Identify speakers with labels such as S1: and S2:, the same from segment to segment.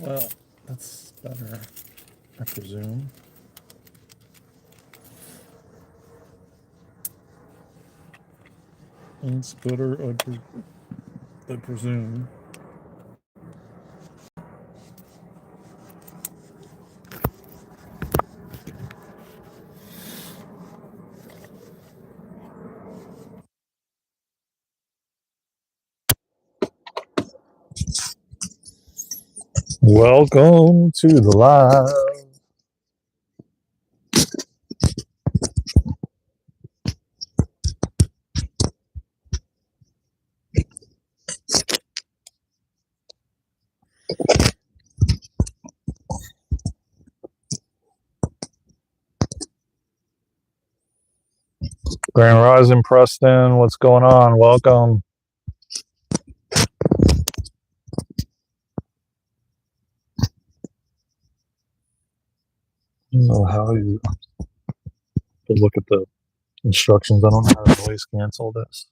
S1: Well, that's better, I presume. It's better, I presume. Welcome to the live. Grand Rising, Preston. What's going on? Welcome. I don't know how you look at the instructions. I don't know how to noise cancel this.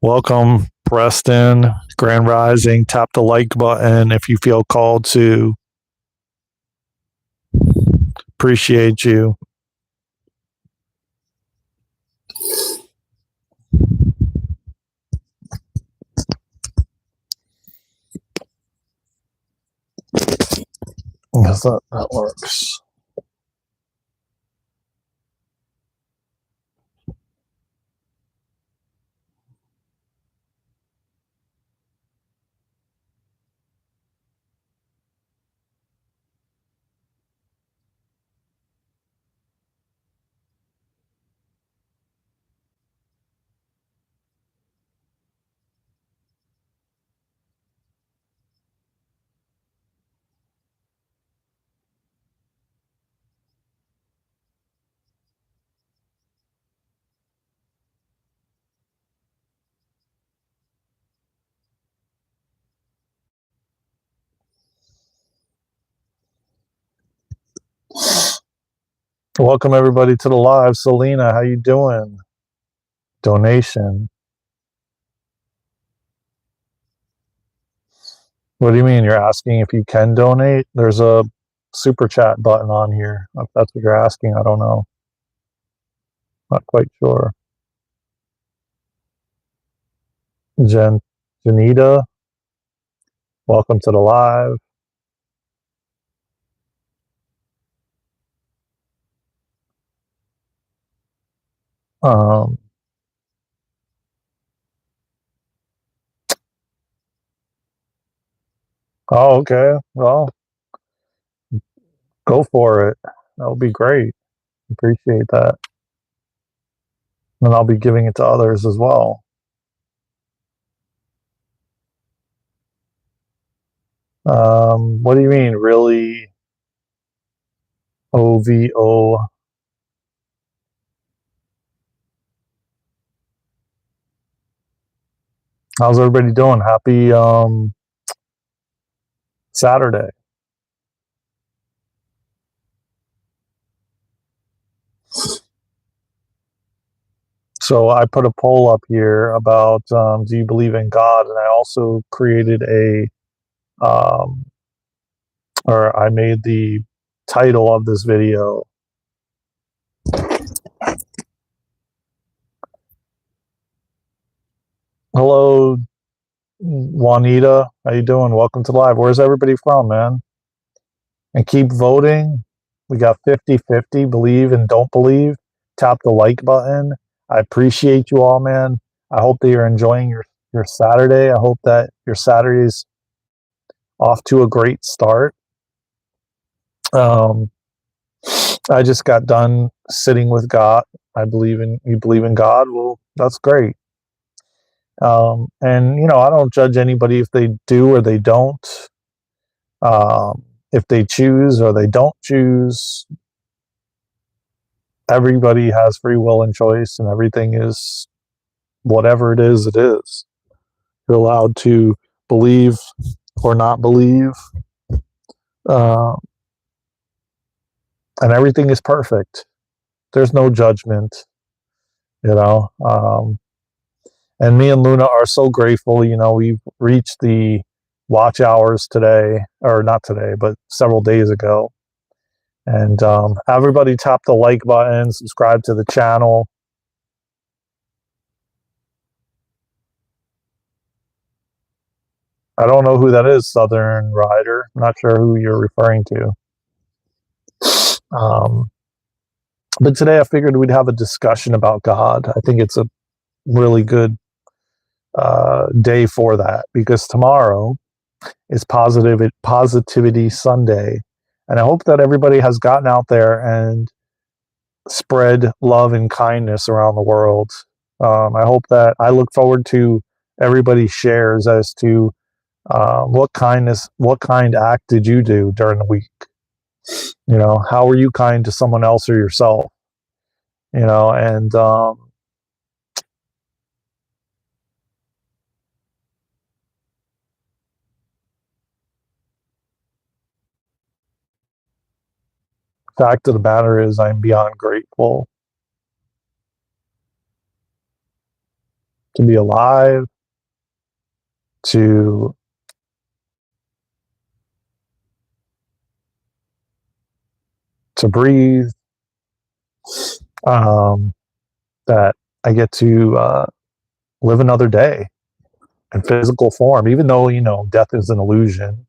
S1: Welcome, Preston. Grand Rising. Tap the like button if you feel called to. Appreciate you. I thought that works. Welcome everybody to the live. Selena, how you doing? Donation. What do you mean? You're asking if you can donate? There's a super chat button on here. If that's what you're asking, I don't know. Not quite sure. Janita, welcome to the live. Oh, okay. Well, go for it. That would be great. Appreciate that. And I'll be giving it to others as well. What do you mean, really? OVO. How's everybody doing? Happy Saturday. So I put a poll up here about do you believe in God? And I also created or I made the title of this video. Hello, Juanita. How you doing? Welcome to live. Where's everybody from, man? And keep voting. We got 50-50, believe and don't believe. Tap the like button. I appreciate you all, man. I hope that you're enjoying your Saturday. I hope that your Saturday's off to a great start. I just got done sitting with God. You believe in God. Well, that's great. And I don't judge anybody if they do or they don't. If they choose or they don't choose. Everybody has free will and choice, and everything is whatever it is, it is. You're allowed to believe or not believe. And everything is perfect. There's no judgment, and me and Luna are so grateful. We've reached the watch hours today, or not today, but several days ago. And everybody tap the like button, subscribe to the channel. I don't know who that is, Southern Rider. I'm not sure who you're referring to. But today I figured we'd have a discussion about God. I think it's a really good day for that, because tomorrow is Positivity Sunday. And I hope that everybody has gotten out there and spread love and kindness around the world. I look forward to everybody's shares as to what kind act did you do during the week? How were you kind to someone else or yourself? And fact of the matter is, I'm beyond grateful to be alive, to breathe, that I get to live another day in physical form, even though, death is an illusion.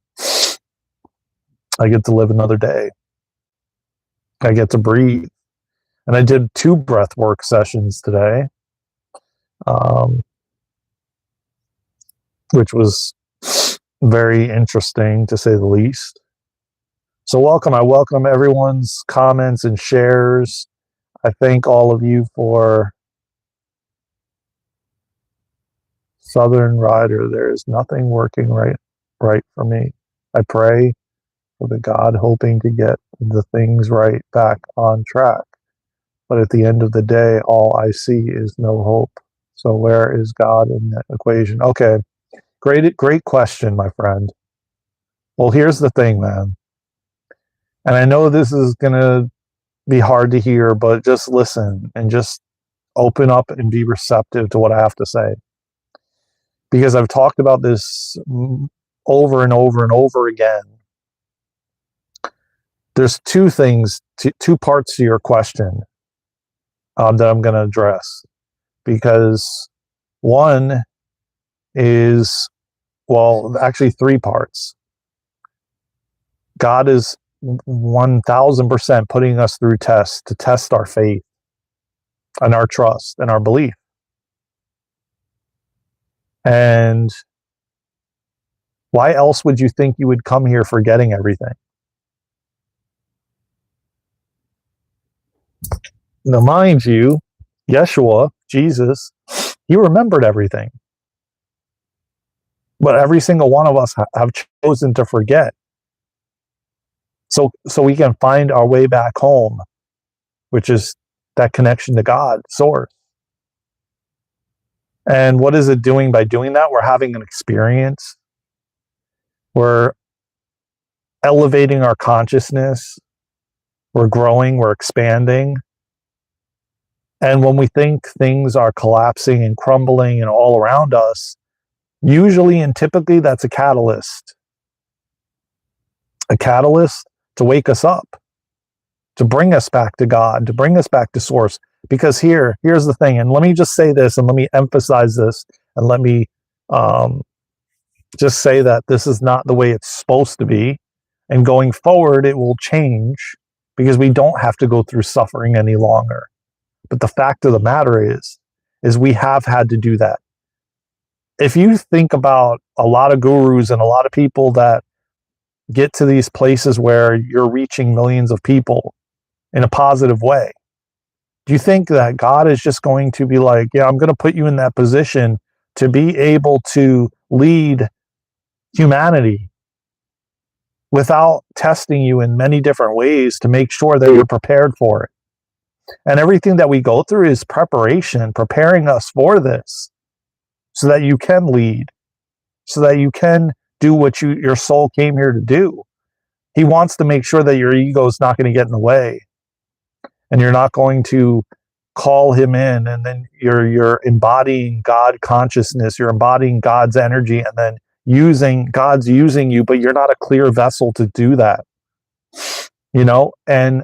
S1: I get to live another day. I get to breathe. And I did 2 breath work sessions today, which was very interesting, to say the least. So I welcome everyone's comments and shares. I thank all of you for Southern Rider. There's nothing working right for me. I pray for the God, hoping to get the things right back on track. But at the end of the day, all I see is no hope. So where is God in that equation? Okay, great question, my friend. Well, here's the thing, man. And I know this is going to be hard to hear, but just listen and just open up and be receptive to what I have to say. Because I've talked about this over and over and over again. There's 2 things, 2 parts to your question that I'm going to address. Because one is, well, actually 3 parts. God is 1000% putting us through tests to test our faith and our trust and our belief. And why else would you think you would come here forgetting everything? Now, mind you, Yeshua, Jesus, he remembered everything. But every single one of us have chosen to forget. So we can find our way back home, which is that connection to God, source. And what is it doing by doing that? We're having an experience. We're elevating our consciousness. We're growing, we're expanding. And when we think things are collapsing and crumbling and all around us, usually and typically that's a catalyst. A catalyst to wake us up, to bring us back to God, to bring us back to source. Because here's the thing, and let me just say this, and let me emphasize this, and let me just say that this is not the way it's supposed to be. And going forward, it will change, because we don't have to go through suffering any longer. But the fact of the matter is we have had to do that. If you think about a lot of gurus and a lot of people that get to these places where you're reaching millions of people in a positive way, do you think that God is just going to be like, yeah, I'm going to put you in that position to be able to lead humanity without testing you in many different ways to make sure that you're prepared for it? And everything that we go through is preparation, preparing us for this, so that you can lead, so that you can do what your soul came here to do. He wants to make sure that your ego is not going to get in the way, and you're not going to call him in, and then you're embodying God consciousness, you're embodying God's energy, and then God's using you, but you're not a clear vessel to do that. And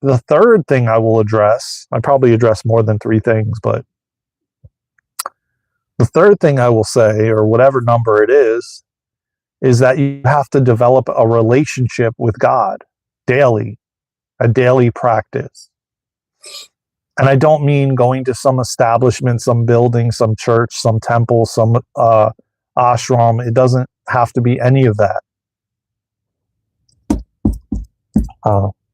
S1: the third thing I will address, I probably address more than three things, but the third thing I will say, or whatever number it is that you have to develop a relationship with God daily, a daily practice. And I don't mean going to some establishment, some building, some church, some temple, some ashram. It doesn't have to be any of that.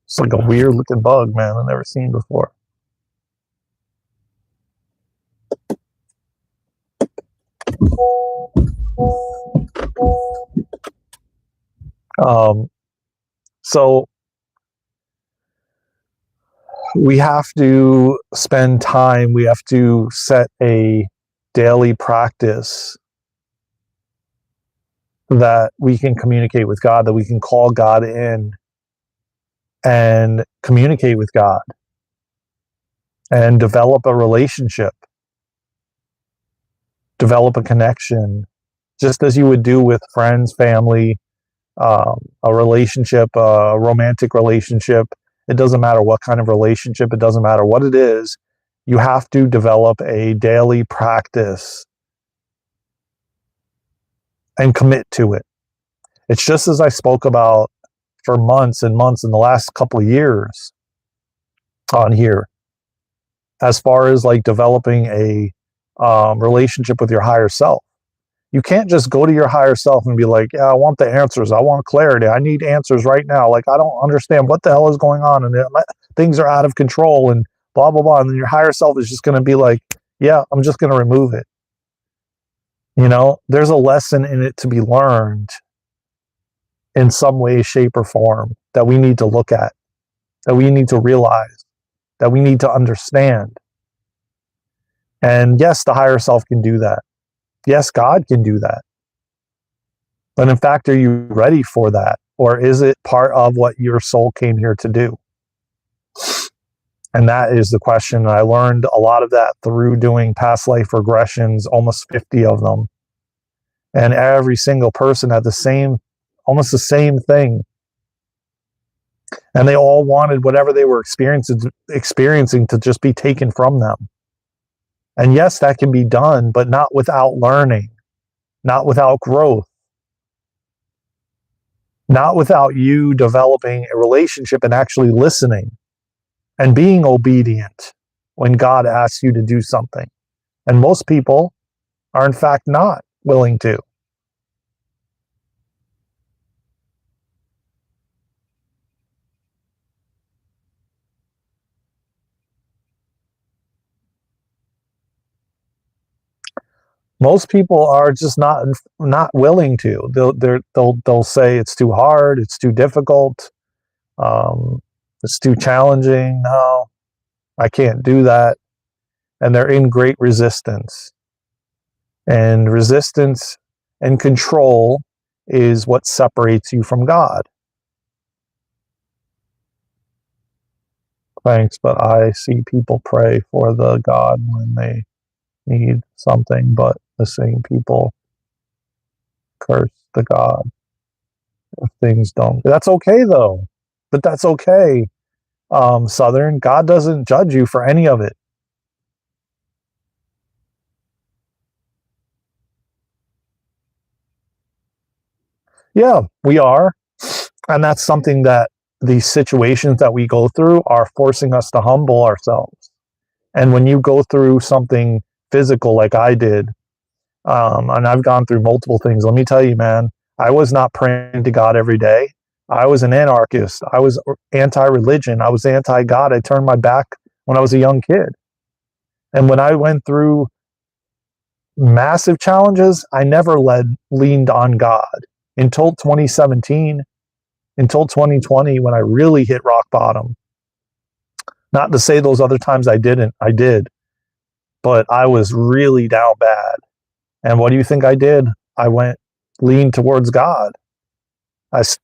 S1: It's like a weird looking bug, man, I've never seen before. So we have to spend time, we have to set a daily practice that we can communicate with God, that we can call God in and communicate with God and develop a relationship, develop a connection, just as you would do with friends, family, a relationship, a romantic relationship. It doesn't matter what kind of relationship, it doesn't matter what it is. You have to develop a daily practice and commit to it. It's just as I spoke about for months and months in the last couple of years on here, as far as like developing a relationship with your higher self. You can't just go to your higher self and be like, yeah, I want the answers. I want clarity. I need answers right now. Like, I don't understand what the hell is going on. And things are out of control and blah, blah, blah. And then your higher self is just going to be like, yeah, I'm just going to remove it. There's a lesson in it to be learned in some way, shape, or form that we need to look at, that we need to realize, that we need to understand. And yes, the higher self can do that. Yes, God can do that. But in fact, are you ready for that? Or is it part of what your soul came here to do? And that is the question. I learned a lot of that through doing past life regressions, almost 50 of them. And every single person had almost the same thing. And they all wanted whatever they were experiencing to just be taken from them. And yes, that can be done, but not without learning, not without growth, not without you developing a relationship and actually listening and being obedient when God asks you to do something. And most people are, in fact, not willing to. Most people are just not willing to. They'll say it's too hard, it's too difficult, it's too challenging. No, I can't do that. And they're in great resistance. And resistance and control is what separates you from God. Thanks, but I see people pray for the God when they need something, but the same people curse the God if things don't. That's okay though. But that's okay. Southern, God doesn't judge you for any of it. Yeah, we are. And that's something that these situations that we go through are forcing us to humble ourselves. And when you go through something physical like I did, and I've gone through multiple things, let me tell you, man, I was not praying to God every day. I was an anarchist. I was anti-religion. I was anti-God. I turned my back when I was a young kid. And when I went through massive challenges, I never leaned on God until 2017, until 2020, when I really hit rock bottom. Not to say those other times I didn't. I did. But I was really down bad. And what do you think I did? I leaned towards God.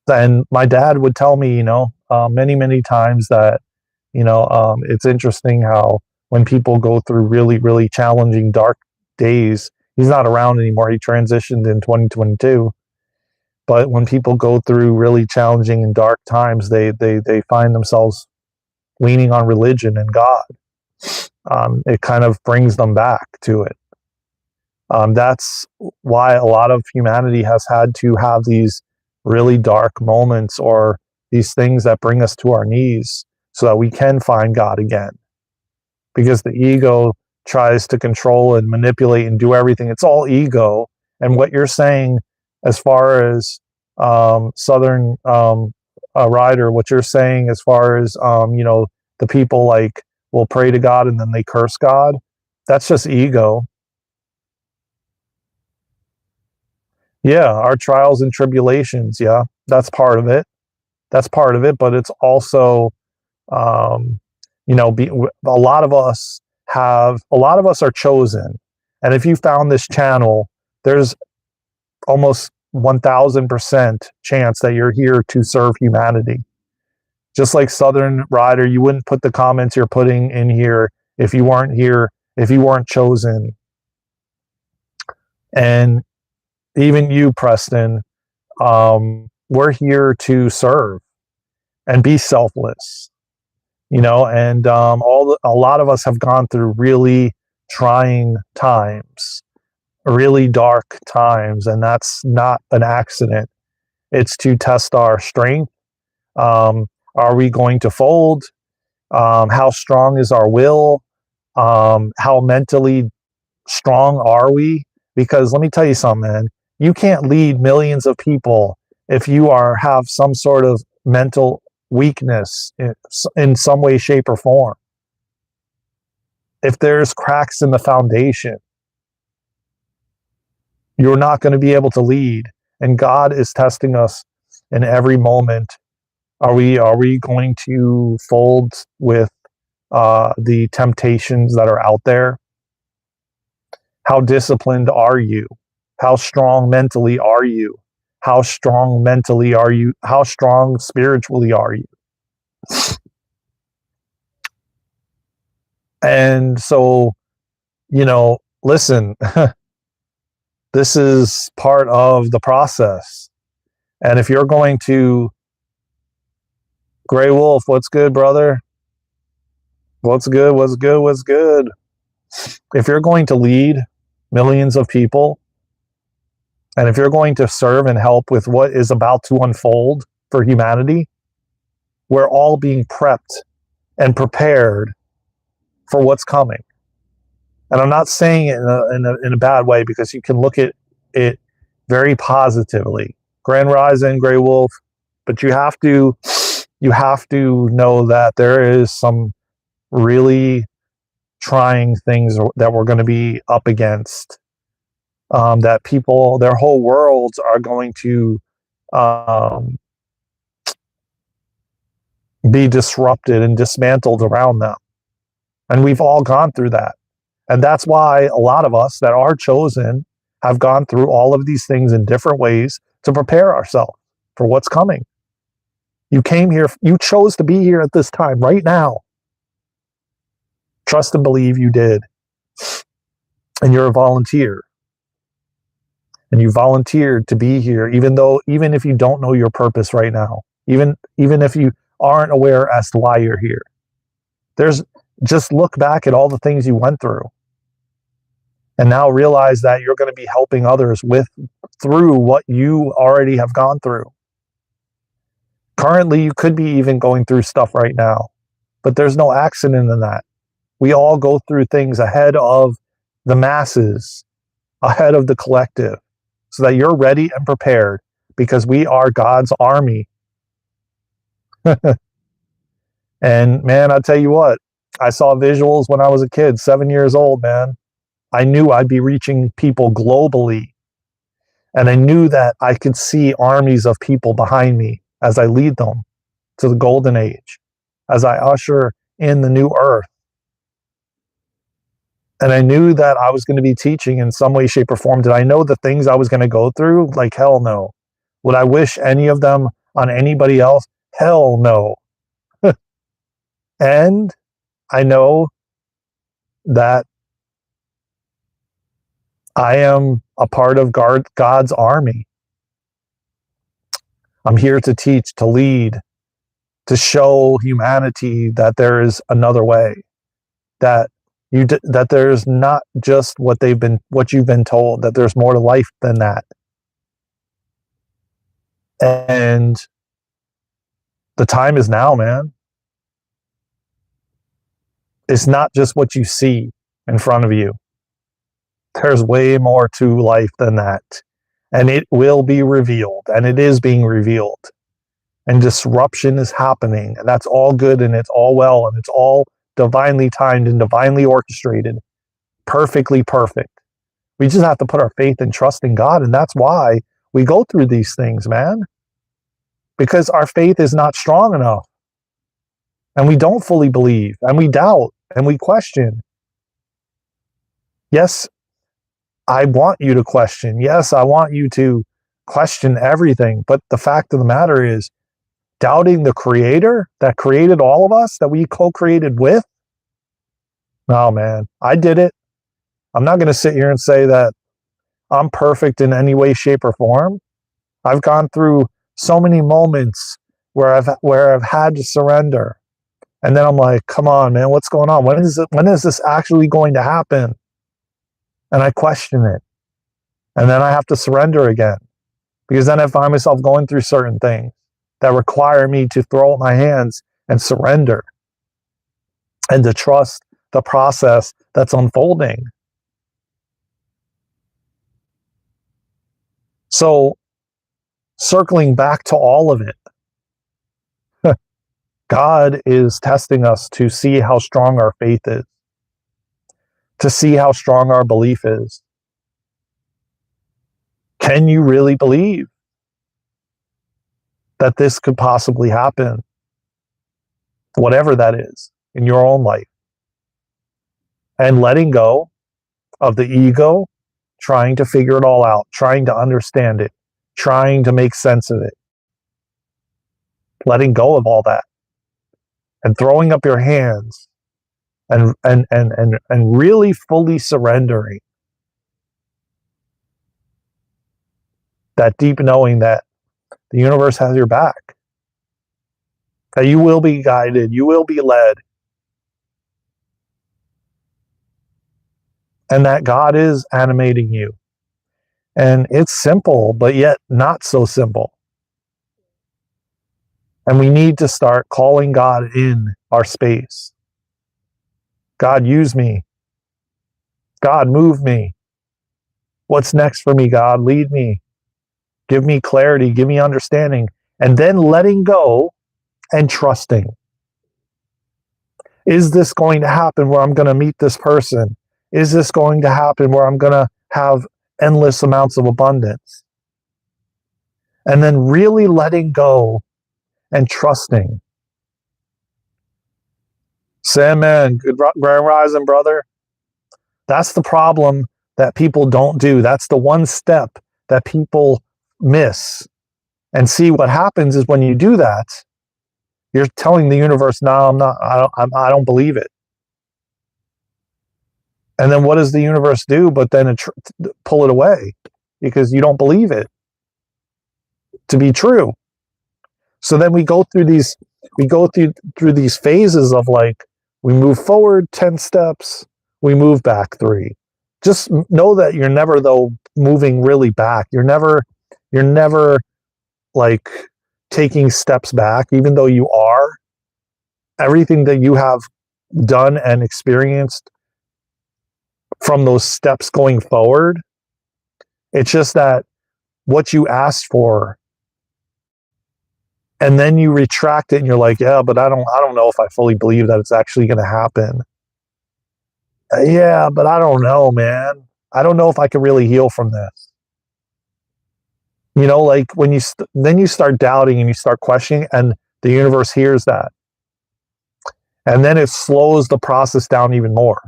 S1: And my dad would tell me, many, many times that, it's interesting how when people go through really, really challenging, dark days, He's not around anymore. He transitioned in 2022. But when people go through really challenging and dark times, they find themselves leaning on religion and God. It kind of brings them back to it. That's why a lot of humanity has had to have these really dark moments or these things that bring us to our knees so that we can find God again. Because the ego tries to control and manipulate and do everything. It's all ego. And what you're saying, as far as Southern Rider, what you're saying as far as, the people like will pray to God and then they curse God, that's just ego. Yeah, our trials and tribulations. Yeah, that's part of it. That's part of it. But it's also, um, a lot of us are chosen. And if you found this channel, there's almost 1000% chance that you're here to serve humanity. Just like Southern Rider, you wouldn't put the comments you're putting in here if you weren't here, if you weren't chosen. And even you, Preston, we're here to serve and be selfless, and a lot of us have gone through really trying times, really dark times, and that's not an accident. It's to test our strength. Are we going to fold? How strong is our will? How mentally strong are we? Because let me tell you something, man. You can't lead millions of people if you have some sort of mental weakness in some way, shape, or form. If there's cracks in the foundation, you're not going to be able to lead. And God is testing us in every moment. Are we going to fold with the temptations that are out there? How disciplined are you? How strong mentally are you? How strong mentally are you? How strong spiritually are you? And so, listen, this is part of the process. And if you're going to, Gray Wolf, what's good, brother? What's good? What's good? What's good? If you're going to lead millions of people, and if you're going to serve and help with what is about to unfold for humanity, we're all being prepped and prepared for what's coming. And I'm not saying it in a bad way, because you can look at it very positively. Grand Rising, Grey Wolf, but you have to know that there is some really trying things that we're going to be up against. That people, their whole worlds are going to be disrupted and dismantled around them. And we've all gone through that. And that's why a lot of us that are chosen have gone through all of these things in different ways to prepare ourselves for what's coming. You came here, you chose to be here at this time, right now. Trust and believe you did. And you're a volunteer. And you volunteered to be here, even if you don't know your purpose right now, even if you aren't aware as to why you're here. Just look back at all the things you went through. And now realize that you're going to be helping others through what you already have gone through. Currently, you could be even going through stuff right now, but there's no accident in that. We all go through things ahead of the masses, ahead of the collective, so that you're ready and prepared, because we are God's army. And man, I'll tell you what, I saw visuals when I was a kid, 7 years old, man. I knew I'd be reaching people globally. And I knew that I could see armies of people behind me as I lead them to the golden age, as I usher in the new earth. And I knew that I was going to be teaching in some way, shape, or form. Did I know the things I was going to go through? Like, hell no. Would I wish any of them on anybody else? Hell no. And I know that I am a part of God's army. I'm here to teach, to lead, to show humanity that there is another way, that that there's not just what you've been told, that there's more to life than that. And the time is now, man. It's not just what you see in front of you. There's way more to life than that. And it will be revealed, and it is being revealed. And disruption is happening, and that's all good, and it's all well, and it's all divinely timed and divinely orchestrated, perfectly perfect. We just have to put our faith and trust in God, and that's why we go through these things, man. Because our faith is not strong enough, and we don't fully believe, and we doubt, and we question. Yes, I want you to question. Yes, I want you to question everything, but the fact of the matter is, doubting the Creator that created all of us, that we co-created with? No, man, I did it. I'm not going to sit here and say that I'm perfect in any way, shape, or form. I've gone through so many moments where I've had to surrender. And then I'm like, come on, man, what's going on? When is this actually going to happen? And I question it. And then I have to surrender again. Because then I find myself going through certain things that require me to throw up my hands and surrender and to trust the process that's unfolding. So, circling back to all of it, God is testing us to see how strong our faith is, to see how strong our belief is. Can you really believe that this could possibly happen? Whatever that is in your own life. And letting go of the ego, trying to figure it all out, trying to understand it, trying to make sense of it. Letting go of all that. And throwing up your hands and really fully surrendering. That deep knowing that the universe has your back. That you will be guided, you will be led. And that God is animating you. And it's simple, but yet not so simple. And we need to start calling God in our space. God, use me. God, move me. What's next for me, God? Lead me. Give me clarity, give me understanding. And then letting go and trusting. Is this going to happen where I'm going to meet this person? Is this going to happen where I'm going to have endless amounts of abundance? And then really letting go and trusting. Say amen. Good grand rising, brother. That's the problem that people don't do. That's the one step that people miss. And see, what happens is when you do that, you're telling the universe, no, I'm not, I don't believe it. And then what does the universe do but then pull it away because you don't believe it to be true. So then we go through these phases of like, we move forward 10 steps, we move back 3. Just know that you're never, though, moving really back. You're never like taking steps back, even though you are. Everything that you have done and experienced from those steps going forward, it's just that what you asked for, and then you retract it and you're like, yeah, but I don't know if I fully believe that it's actually going to happen. Yeah, but I don't know, man. I don't know if I can really heal from this. You know, like when then you start doubting and you start questioning, and the universe hears that. And then it slows the process down even more.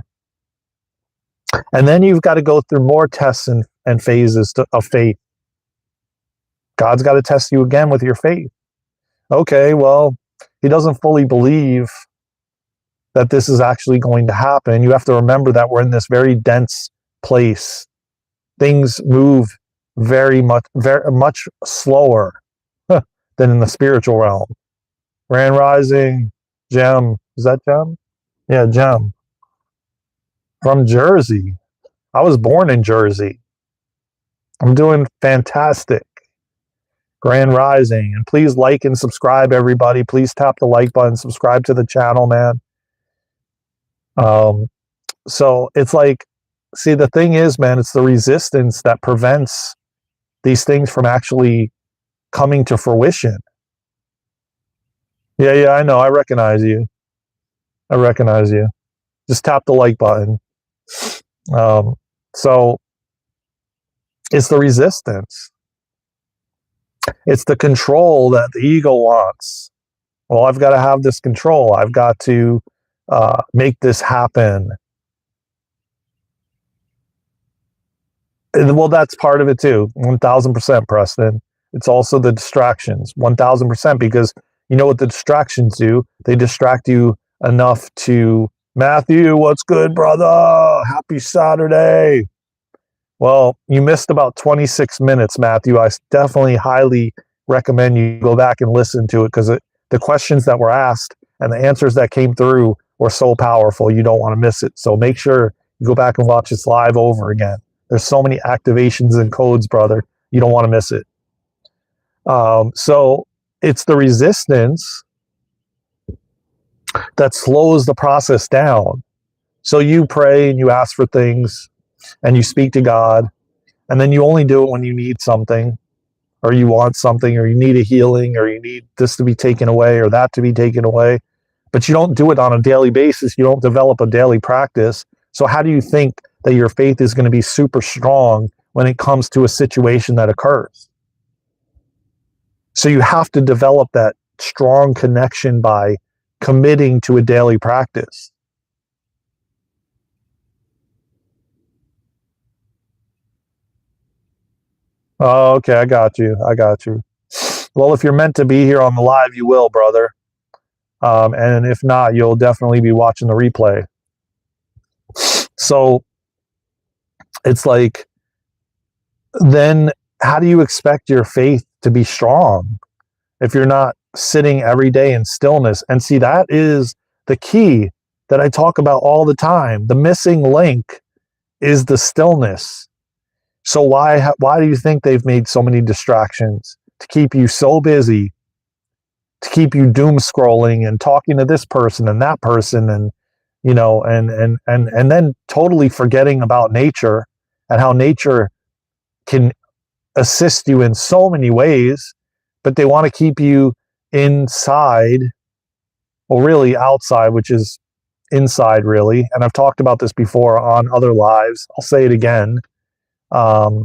S1: And then you've got to go through more tests and phases of faith. God's got to test you again with your faith. Okay, well, he doesn't fully believe that this is actually going to happen. You have to remember that we're in this very dense place things move very much slower than in the spiritual realm. Grand Rising, Gem. Is that Gem? Yeah, Gem. From Jersey. I was born in Jersey. I'm doing fantastic. Grand Rising. And please like and subscribe, everybody. Please tap the like button, subscribe to the channel, man. So it's like, see, the thing is, man, it's the resistance that prevents these things from actually coming to fruition. Yeah, I know. I recognize you. Just tap the like button. So it's the resistance. It's the control that the ego wants. Well, I've got to have this control. I've got to make this happen. Well, that's part of it too. 1000%, Preston. It's also the distractions. 1000%, because you know what the distractions do? They distract you enough to, Matthew, what's good, brother? Happy Saturday. Well, you missed about 26 minutes, Matthew. I definitely highly recommend you go back and listen to it, because the questions that were asked and the answers that came through were so powerful. You don't want to miss it. So make sure you go back and watch this live over again. There's so many activations and codes, brother. You don't want to miss it. So it's the resistance that slows the process down. So you pray and you ask for things and you speak to God, and then you only do it when you need something, or you want something, or you need a healing, or you need this to be taken away or that to be taken away. But you don't do it on a daily basis. You don't develop a daily practice. So how do you think that your faith is going to be super strong when it comes to a situation that occurs? So you have to develop that strong connection by committing to a daily practice. Oh, okay, I got you. Well, if you're meant to be here on the live, you will, brother. And if not, you'll definitely be watching the replay. So it's like, then how do you expect your faith to be strong if you're not sitting every day in stillness? And see, that is the key that I talk about all the time. The missing link is the stillness. So why do you think they've made so many distractions? To keep you so busy, to keep you doom scrolling and talking to this person and that person, and you know, and then totally forgetting about nature and how nature can assist you in so many ways, but they want to keep you inside, well, really outside, which is inside, really. And I've talked about this before on other lives. I'll say it again. But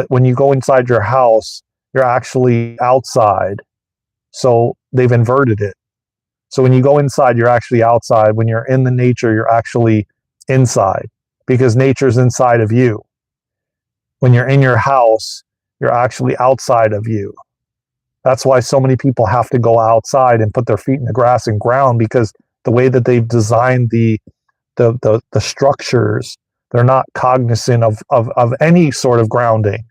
S1: when you go inside your house, you're actually outside. So they've inverted it. So when you go inside, you're actually outside. When you're in the nature, you're actually inside, because nature's inside of you. When you're in your house, you're actually outside of you. That's why so many people have to go outside and put their feet in the grass and ground, because the way that they've designed the structures, they're not cognizant of any sort of grounding.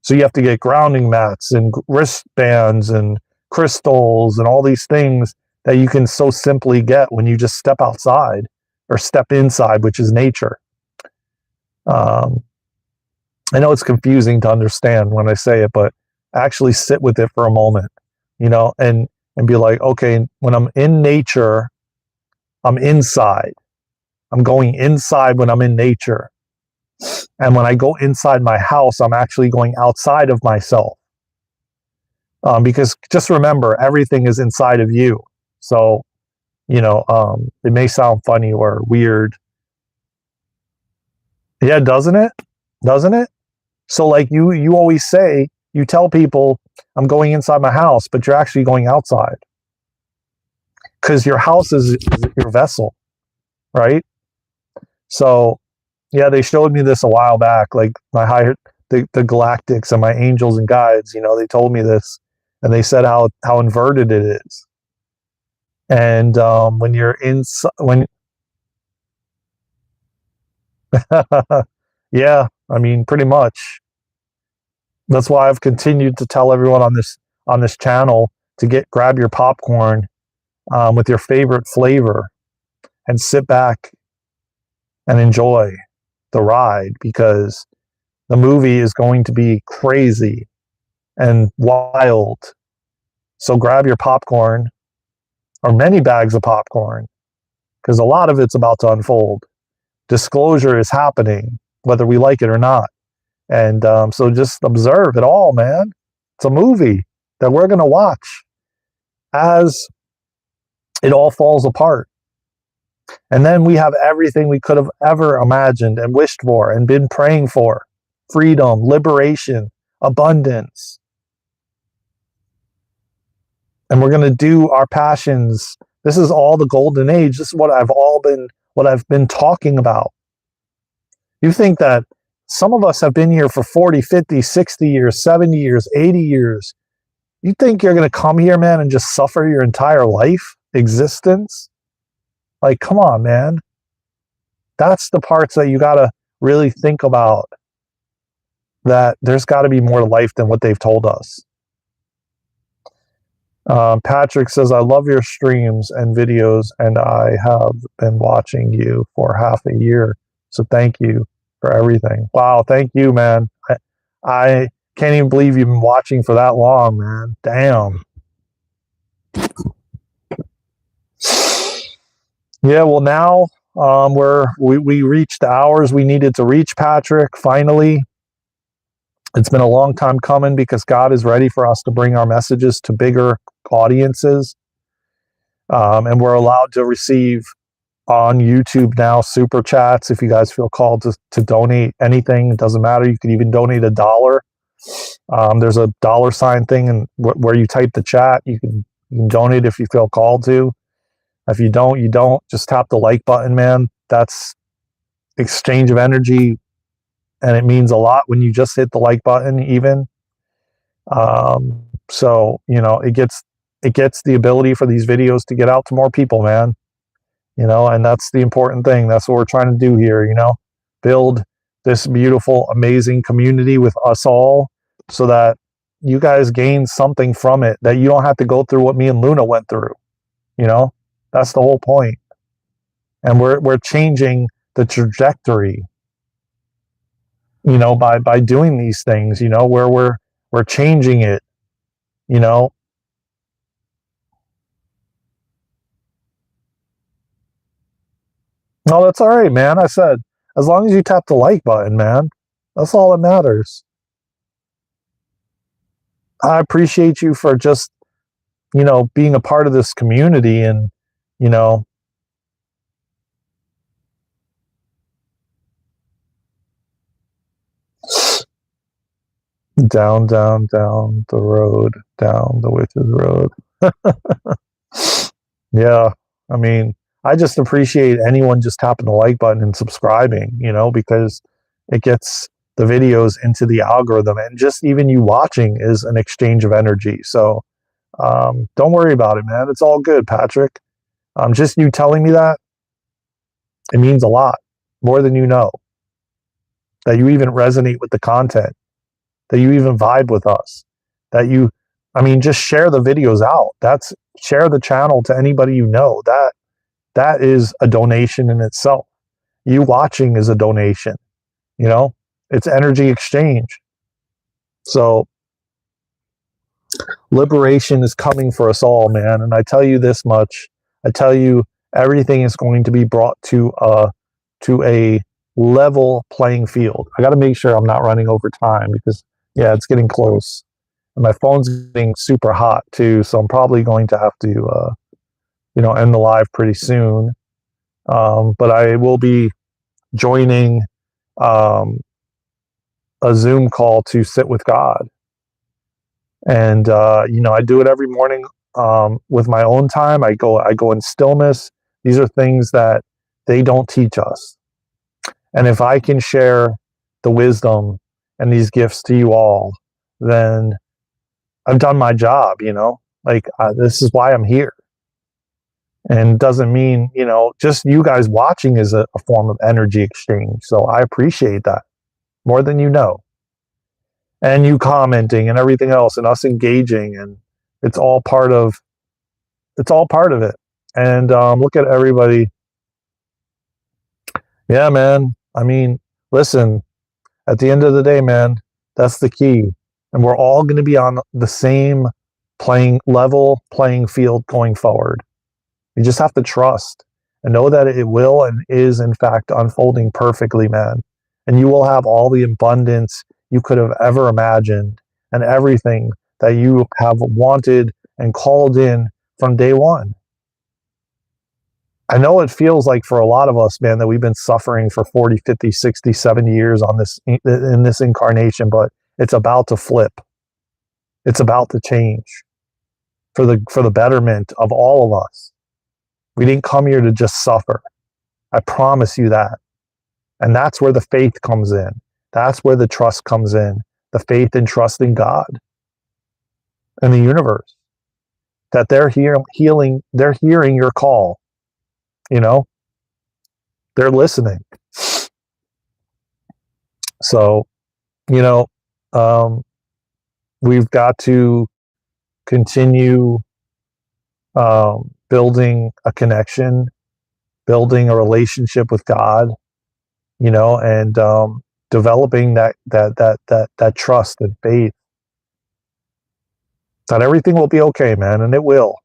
S1: So you have to get grounding mats and wristbands and crystals and all these things that you can so simply get when you just step outside or step inside, which is nature. I know it's confusing to understand when I say it, but actually sit with it for a moment, you know, and be like, okay, when I'm in nature, I'm inside. I'm going inside when I'm in nature. And when I go inside my house, I'm actually going outside of myself. Because just remember, everything is inside of you. So, you know, it may sound funny or weird. Yeah, doesn't it? Doesn't it? So like you always say, you tell people, I'm going inside my house, but you're actually going outside. Because your house is your vessel, right? So, yeah, they showed me this a while back, like the galactics and my angels and guides, you know, they told me this, and they said how inverted it is. And when you're inside, when Yeah, I mean, pretty much. That's why I've continued to tell everyone on this channel to grab your popcorn with your favorite flavor and sit back and enjoy the ride, because the movie is going to be crazy and wild. So grab your popcorn, or many bags of popcorn, because a lot of it's about to unfold. Disclosure is happening, whether we like it or not. And so just observe it all, man. It's a movie that we're going to watch as it all falls apart. And then we have everything we could have ever imagined and wished for and been praying for: freedom, liberation, abundance. And we're going to do our passions. This is all the golden age. This is what I've been talking about. You think that some of us have been here for 40, 50, 60 years, 70 years, 80 years. You think you're going to come here, man, and just suffer your entire life, existence? Like, come on, man. That's the parts that you got to really think about, that there's got to be more to life than what they've told us. Patrick says, I love your streams and videos, and I have been watching you for half a year. So thank you for everything. Wow, thank you, man. I can't even believe you've been watching for that long, man. Damn. Yeah, well, now we reached the hours we needed to reach, Patrick, finally. It's been a long time coming, because God is ready for us to bring our messages to bigger audiences. And we're allowed to receive on YouTube now super chats. If you guys feel called to donate anything, it doesn't matter. You can even donate $1. There's a $ thing, and where you type the chat, you can donate if you feel called to. If you don't, you don't. Just tap the like button, man. That's exchange of energy, and it means a lot when you just hit the like button, even. So, it gets the ability for these videos to get out to more people, man. And that's the important thing. That's what we're trying to do here, build this beautiful, amazing community with us all, so that you guys gain something from it, that you don't have to go through what me and Luna went through. That's the whole point. And we're changing the trajectory, by doing these things, where we're changing it, No, that's all right, man. I said, as long as you tap the like button, man, that's all that matters. I appreciate you for just, being a part of this community, and, down the road, down the witch's road. Yeah, I mean, I just appreciate anyone just tapping the like button and subscribing, because it gets the videos into the algorithm, and just even you watching is an exchange of energy. So don't worry about it, man. It's all good, Patrick. Just you telling me that, it means a lot, more than you know, that you even resonate with the content, that you even vibe with us, that just share the videos out. Share the channel to anybody you know. That is a donation in itself. You watching is a donation, it's energy exchange. So liberation is coming for us all, man. And I tell you this much, I tell you, everything is going to be brought to a level playing field. I got to make sure I'm not running over time, because it's getting close, and my phone's getting super hot too. So I'm probably going to have to, end the live pretty soon. But I will be joining a Zoom call to sit with God. And, I do it every morning with my own time. I go in stillness. These are things that they don't teach us. And if I can share the wisdom and these gifts to you all, then I've done my job, this is why I'm here. And doesn't mean, just you guys watching is a form of energy exchange. So I appreciate that. more than you know. And you commenting and everything else and us engaging, and it's all part of it. And look at everybody. Yeah, man. I mean, listen, at the end of the day, man, that's the key. And we're all going to be on the same playing field going forward. You just have to trust and know that it will and is, in fact, unfolding perfectly, man. And you will have all the abundance you could have ever imagined and everything that you have wanted and called in from day one. I know it feels like for a lot of us, man, that we've been suffering for 40, 50, 60, 70 years in this incarnation, but it's about to flip. It's about to change for the betterment of all of us. We didn't come here to just suffer. I promise you that. And that's where the faith comes in. That's where the trust comes in. The faith and trust in God and the universe. That they're hearing your call. You know, they're listening. So, you know, we've got to continue building a connection, building a relationship with God, you know, and developing that trust and faith that everything will be okay, man, and it will.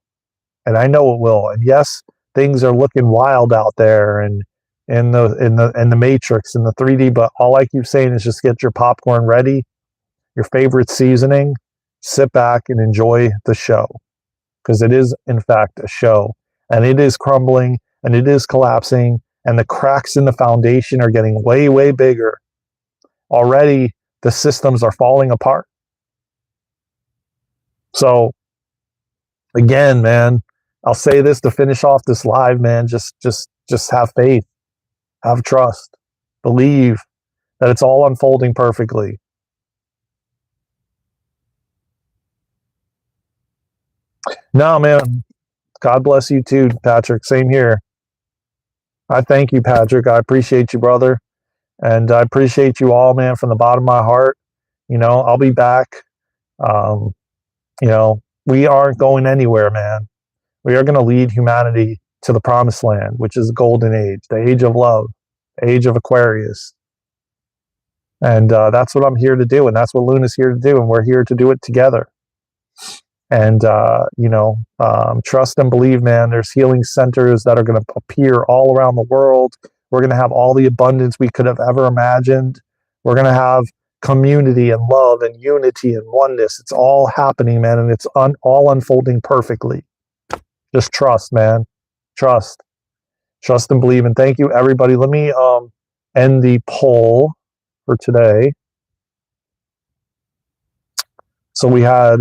S1: And I know it will. And yes, things are looking wild out there and in the matrix and the 3D, but all I keep saying is just get your popcorn ready, your favorite seasoning, sit back and enjoy the show, because it is in fact a show, and it is crumbling and it is collapsing, and the cracks in the foundation are getting way bigger. Already the systems are falling apart. So again, man, I'll say this to finish off this live, man. Just have faith, have trust, believe that it's all unfolding perfectly. No, man. God bless you too, Patrick. Same here. I thank you, Patrick. I appreciate you, brother. And I appreciate you all, man, from the bottom of my heart. You know, I'll be back. You know, we aren't going anywhere, man. We are going to lead humanity to the promised land, which is the golden age, the age of love, the age of Aquarius. And that's what I'm here to do. And that's what Luna's here to do. And we're here to do it together. And, you know, trust and believe, man. There's healing centers that are going to appear all around the world. We're going to have all the abundance we could have ever imagined. We're going to have community and love and unity and oneness. It's all happening, man. And it's all unfolding perfectly. Just trust, man. Trust and believe. And thank you, everybody. Let me end the poll for today. So we had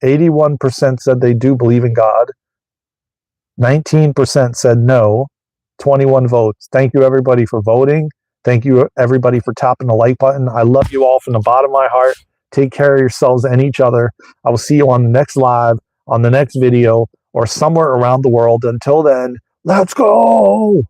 S1: 81% said they do believe in God. 19% said no. 21 votes. Thank you, everybody, for voting. Thank you, everybody, for tapping the like button. I love you all from the bottom of my heart. Take care of yourselves and each other. I will see you on the next live, on the next video, or somewhere around the world. Until then, let's go.